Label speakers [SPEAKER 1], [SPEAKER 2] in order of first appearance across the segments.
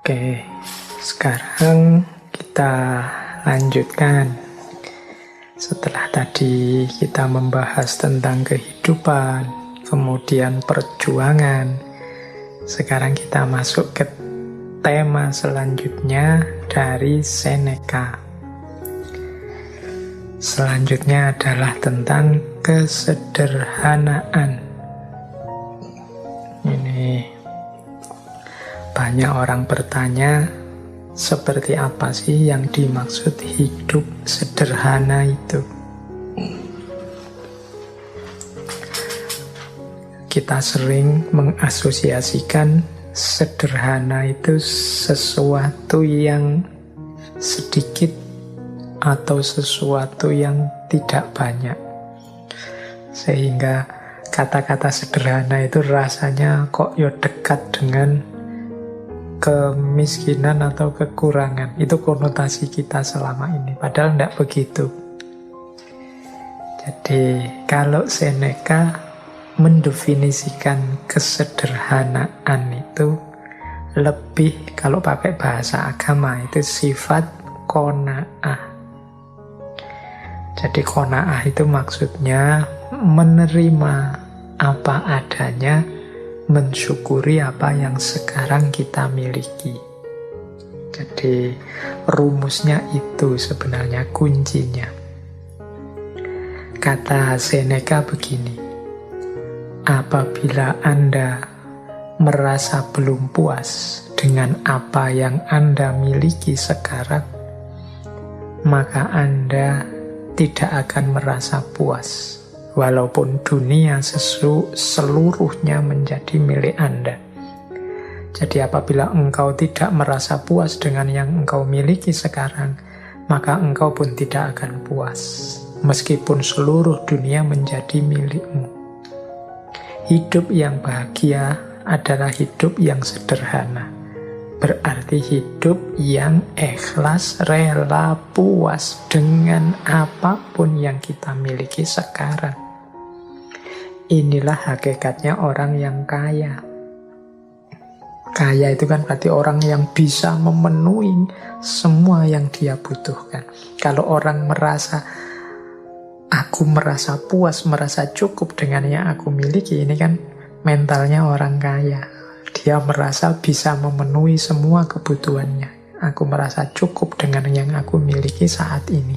[SPEAKER 1] Oke, sekarang kita lanjutkan. Setelah tadi kita membahas tentang kehidupan, kemudian perjuangan, sekarang kita masuk ke tema selanjutnya dari Seneca. Selanjutnya adalah tentang kesederhanaan. Ini banyak orang bertanya, seperti apa sih yang dimaksud hidup sederhana itu? Kita sering mengasosiasikan sederhana itu sesuatu yang sedikit atau sesuatu yang tidak banyak. Sehingga kata-kata sederhana itu rasanya kok ya dekat dengan kemiskinan atau kekurangan. Itu konotasi kita selama ini, padahal tidak begitu. Jadi kalau Seneca mendefinisikan kesederhanaan itu lebih, kalau pakai bahasa agama itu sifat qanaah. Jadi qanaah itu maksudnya menerima apa adanya, mensyukuri apa yang sekarang kita miliki. Jadi rumusnya itu sebenarnya kuncinya. Kata Seneca begini, apabila Anda merasa belum puas dengan apa yang Anda miliki sekarang, maka Anda tidak akan merasa puas walaupun dunia seluruhnya menjadi milik Anda. Jadi apabila engkau tidak merasa puas dengan yang engkau miliki sekarang, maka engkau pun tidak akan puas meskipun seluruh dunia menjadi milikmu. Hidup yang bahagia adalah hidup yang sederhana. Berarti hidup yang ikhlas, rela, puas dengan apapun yang kita miliki sekarang. Inilah hakikatnya orang yang kaya. Kaya itu kan berarti orang yang bisa memenuhi semua yang dia butuhkan. Kalau orang merasa, aku merasa puas, merasa cukup dengan yang aku miliki, ini kan mentalnya orang kaya. Dia merasa bisa memenuhi semua kebutuhannya. Aku merasa cukup dengan yang aku miliki saat ini.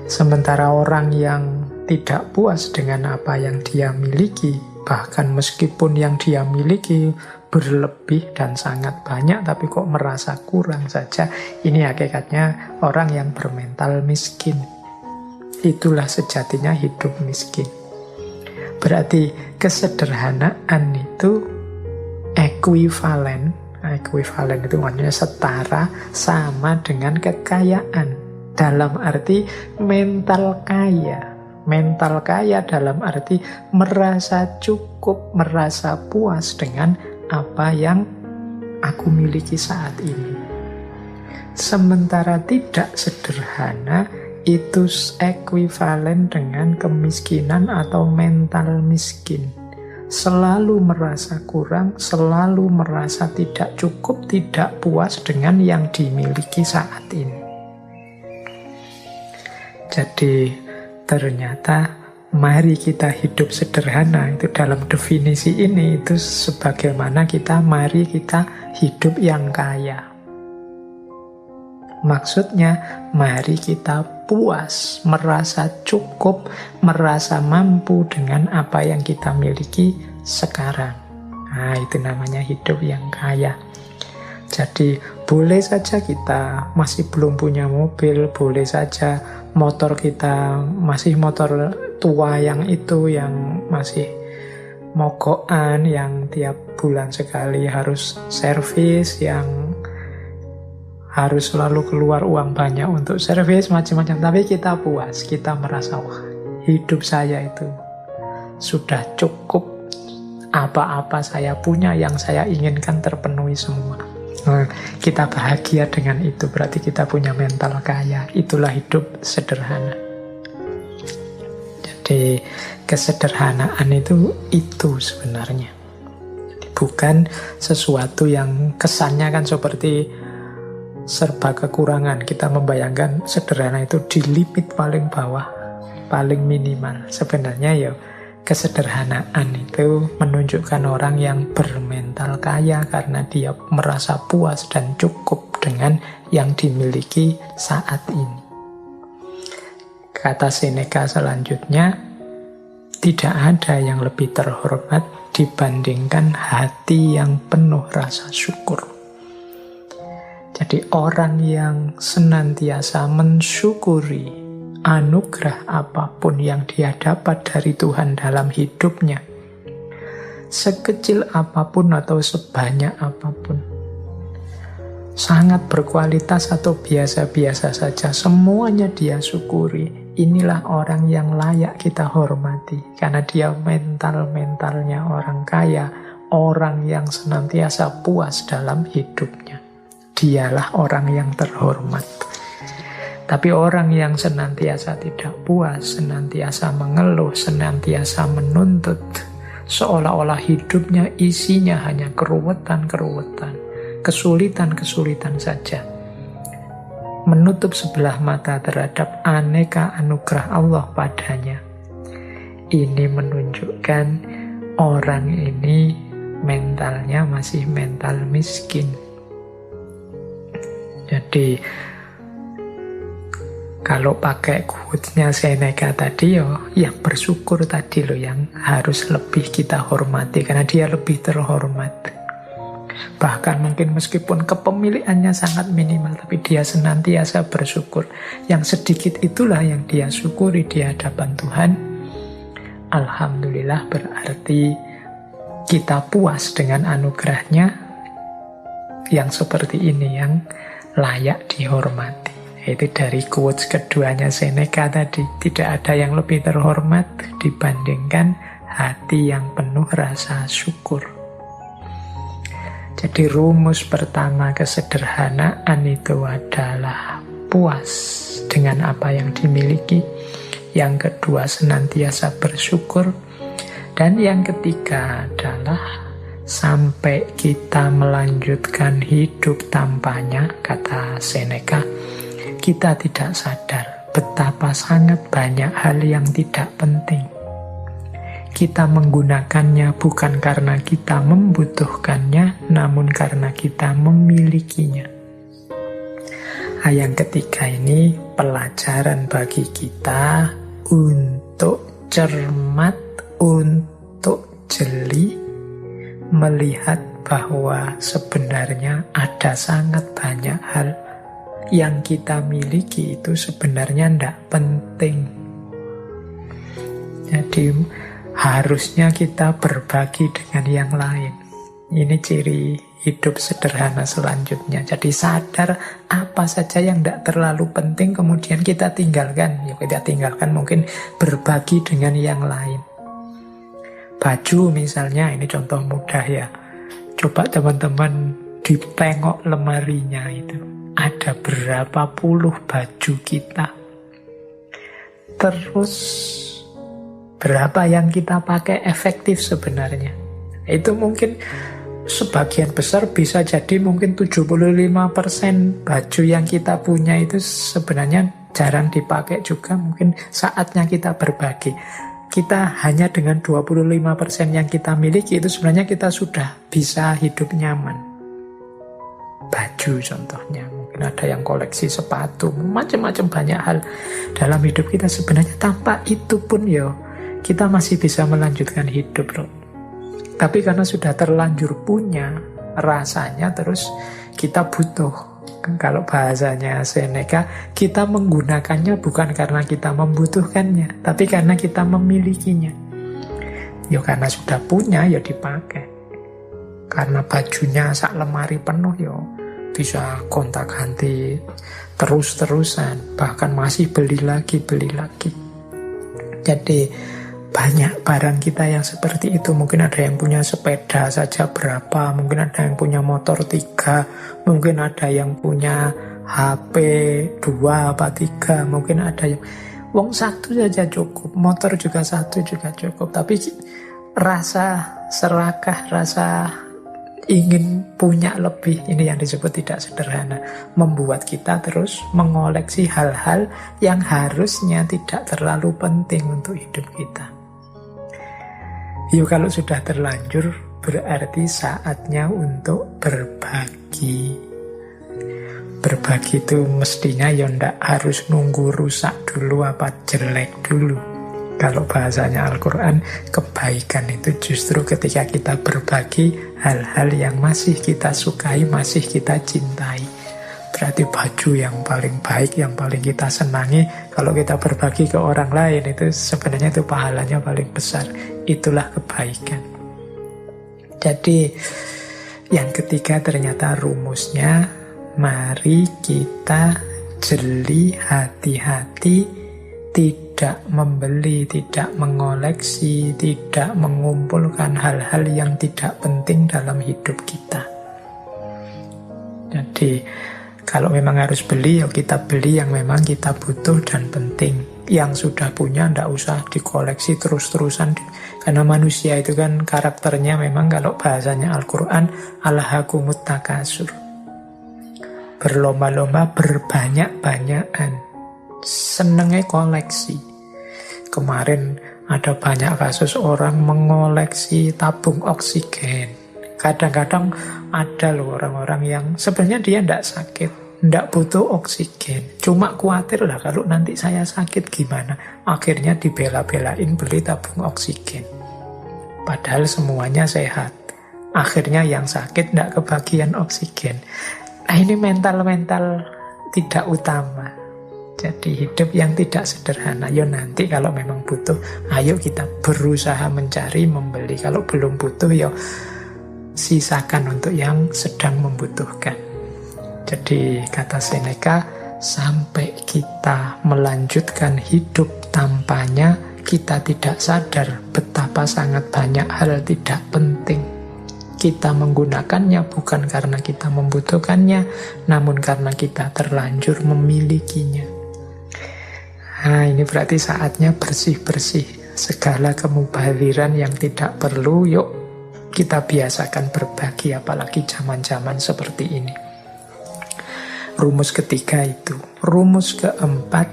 [SPEAKER 1] Sementara orang yang tidak puas dengan apa yang dia miliki, bahkan meskipun yang dia miliki berlebih dan sangat banyak, tapi kok merasa kurang saja, ini hakikatnya orang yang bermental miskin. Itulah sejatinya hidup miskin. Berarti kesederhanaan itu ekuivalen itu maksudnya setara, sama dengan kekayaan. Dalam arti mental kaya. Mental kaya dalam arti merasa cukup, merasa puas dengan apa yang aku miliki saat ini. Sementara tidak sederhana itu ekuivalen dengan kemiskinan atau mental miskin. Selalu merasa kurang, selalu merasa tidak cukup, tidak puas dengan yang dimiliki saat ini. Jadi ternyata mari kita hidup sederhana, itu dalam definisi ini itu sebagaimana mari kita hidup yang kaya. Maksudnya mari kita puas, merasa cukup, merasa mampu dengan apa yang kita miliki sekarang. Nah, itu namanya hidup yang kaya. Jadi boleh saja kita masih belum punya mobil, boleh saja motor kita masih motor tua yang itu, yang masih mogokan, yang tiap bulan sekali harus servis, yang harus selalu keluar uang banyak untuk servis, macam-macam. Tapi kita puas, kita merasa, wah, hidup saya itu sudah cukup. Apa-apa saya punya, yang saya inginkan terpenuhi semua. Nah, kita bahagia dengan itu, berarti kita punya mental kaya. Itulah hidup sederhana. Jadi kesederhanaan itu sebenarnya. bukan sesuatu yang kesannya kan seperti serba kekurangan. Kita membayangkan sederhana itu di limit paling bawah, paling minimal. Sebenarnya ya kesederhanaan itu menunjukkan orang yang bermental kaya karena dia merasa puas dan cukup dengan yang dimiliki saat ini. Kata Seneca selanjutnya, tidak ada yang lebih terhormat dibandingkan hati yang penuh rasa syukur. Jadi orang yang senantiasa mensyukuri anugerah apapun yang dia dapat dari Tuhan dalam hidupnya, sekecil apapun atau sebanyak apapun, sangat berkualitas atau biasa-biasa saja, semuanya dia syukuri. Inilah orang yang layak kita hormati, karena dia mental-mentalnya orang kaya, orang yang senantiasa puas dalam hidupnya. Dialah orang yang terhormat. Tapi orang yang senantiasa tidak puas, senantiasa mengeluh, senantiasa menuntut, seolah-olah hidupnya isinya hanya keruwetan-keruwetan, kesulitan-kesulitan saja, menutup sebelah mata terhadap aneka anugerah Allah padanya. Ini menunjukkan orang ini mentalnya masih mental miskin. Jadi kalau pakai quotes-nya Seneca tadi, yang bersyukur tadi loh yang harus lebih kita hormati, karena dia lebih terhormat. Bahkan mungkin meskipun kepemilikannya sangat minimal, tapi dia senantiasa bersyukur. Yang sedikit itulah yang dia syukuri di hadapan Tuhan. Alhamdulillah, berarti kita puas dengan anugerahnya yang seperti ini, yang layak dihormati. Itu dari quotes keduanya Seneca tadi. Tidak ada yang lebih terhormat dibandingkan hati yang penuh rasa syukur. Jadi rumus pertama kesederhanaan itu adalah puas dengan apa yang dimiliki. Yang kedua senantiasa bersyukur. Dan yang ketiga adalah sampai kita melanjutkan hidup tanpanya, kata Seneca, kita tidak sadar betapa sangat banyak hal yang tidak penting. Kita menggunakannya bukan karena kita membutuhkannya, namun karena kita memilikinya. Yang ketiga ini pelajaran bagi kita untuk cermat, untuk jeli, melihat bahwa sebenarnya ada sangat banyak hal yang kita miliki itu sebenarnya tidak penting. Jadi harusnya kita berbagi dengan yang lain. Ini ciri hidup sederhana selanjutnya. Jadi sadar apa saja yang tidak terlalu penting kemudian kita tinggalkan. Ya kita tinggalkan, mungkin berbagi dengan yang lain. Baju misalnya, ini contoh mudah ya. Coba teman-teman ditengok lemarinya itu. Ada berapa puluh baju kita. Terus berapa yang kita pakai efektif sebenarnya. Itu mungkin sebagian besar bisa jadi mungkin 75% baju yang kita punya itu sebenarnya jarang dipakai juga. Mungkin saatnya kita berbagi. Kita hanya dengan 25% yang kita miliki itu sebenarnya kita sudah bisa hidup nyaman. Baju contohnya, mungkin ada yang koleksi sepatu, macam-macam banyak hal dalam hidup kita sebenarnya. Tanpa itu pun kita masih bisa melanjutkan hidup loh. Tapi karena sudah terlanjur punya, rasanya terus kita butuh. Kalau bahasanya Seneca, kita menggunakannya bukan karena kita membutuhkannya, tapi karena kita memilikinya. Karena sudah punya, dipakai. Karena bajunya sak lemari penuh, bisa gonta-ganti terus-terusan. Bahkan masih beli lagi. Jadi banyak barang kita yang seperti itu. Mungkin ada yang punya sepeda saja berapa, mungkin ada yang punya motor 3, mungkin ada yang punya HP 2 apa 3, mungkin ada yang wong 1 saja cukup, motor juga 1 juga cukup. Tapi rasa serakah, rasa ingin punya lebih. Ini yang disebut tidak sederhana. Membuat kita terus mengoleksi hal-hal yang harusnya tidak terlalu penting untuk hidup kita. Yuk, kalau sudah terlanjur, berarti saatnya untuk berbagi. Berbagi itu mestinya ya ndak harus nunggu rusak dulu apa jelek dulu. Kalau bahasanya Al-Quran, kebaikan itu justru ketika kita berbagi hal-hal yang masih kita sukai, masih kita cintai. Berarti baju yang paling baik, yang paling kita senangi, kalau kita berbagi ke orang lain, itu sebenarnya itu pahalanya paling besar. Itulah kebaikan. Jadi yang ketiga ternyata rumusnya, mari kita jeli, hati-hati, tidak membeli, tidak mengoleksi, tidak mengumpulkan hal-hal yang tidak penting dalam hidup kita. Jadi kalau memang harus beli, ya kita beli yang memang kita butuh dan penting. Yang sudah punya tidak usah dikoleksi terus-terusan. Karena manusia itu kan karakternya memang, kalau bahasanya Al-Quran, alhakumut takasur, berlomba-lomba, berbanyak-banyakan, senengnya koleksi. Kemarin ada banyak kasus orang mengoleksi tabung oksigen. Kadang-kadang ada loh orang-orang yang sebenarnya dia tidak sakit, tidak butuh oksigen, cuma khawatir lah kalau nanti saya sakit gimana. Akhirnya dibela-belain beli tabung oksigen, padahal semuanya sehat. Akhirnya yang sakit tidak kebagian oksigen. Nah, ini mental-mental tidak utama. Jadi hidup yang tidak sederhana. Yo nanti kalau memang butuh, ayo kita berusaha mencari, membeli. Kalau belum butuh, yo sisakan untuk yang sedang membutuhkan. Jadi kata Seneca, sampai kita melanjutkan hidup tanpanya, kita tidak sadar betapa sangat banyak hal tidak penting. Kita menggunakannya bukan karena kita membutuhkannya, namun karena kita terlanjur memilikinya. Nah, ini berarti saatnya bersih-bersih segala kemubaziran yang tidak perlu. Yuk kita biasakan berbagi, apalagi zaman-zaman seperti ini. Rumus ketiga itu. Rumus keempat,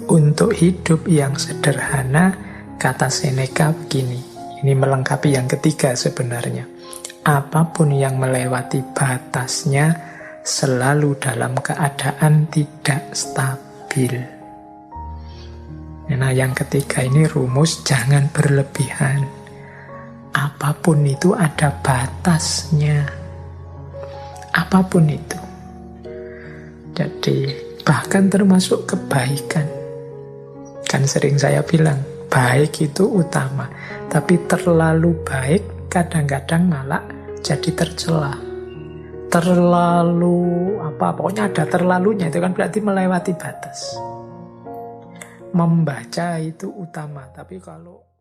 [SPEAKER 1] untuk hidup yang sederhana, kata Seneca begini. Ini melengkapi yang ketiga sebenarnya. Apapun yang melewati batasnya selalu dalam keadaan tidak stabil. Nah, yang ketiga ini rumus jangan berlebihan. Apapun itu ada batasnya. Apapun itu. Jadi bahkan termasuk kebaikan. Kan sering saya bilang, baik itu utama. Tapi terlalu baik kadang-kadang malah jadi tercela. Terlalu pokoknya ada terlalunya, itu kan berarti melewati batas. Membaca itu utama, tapi kalau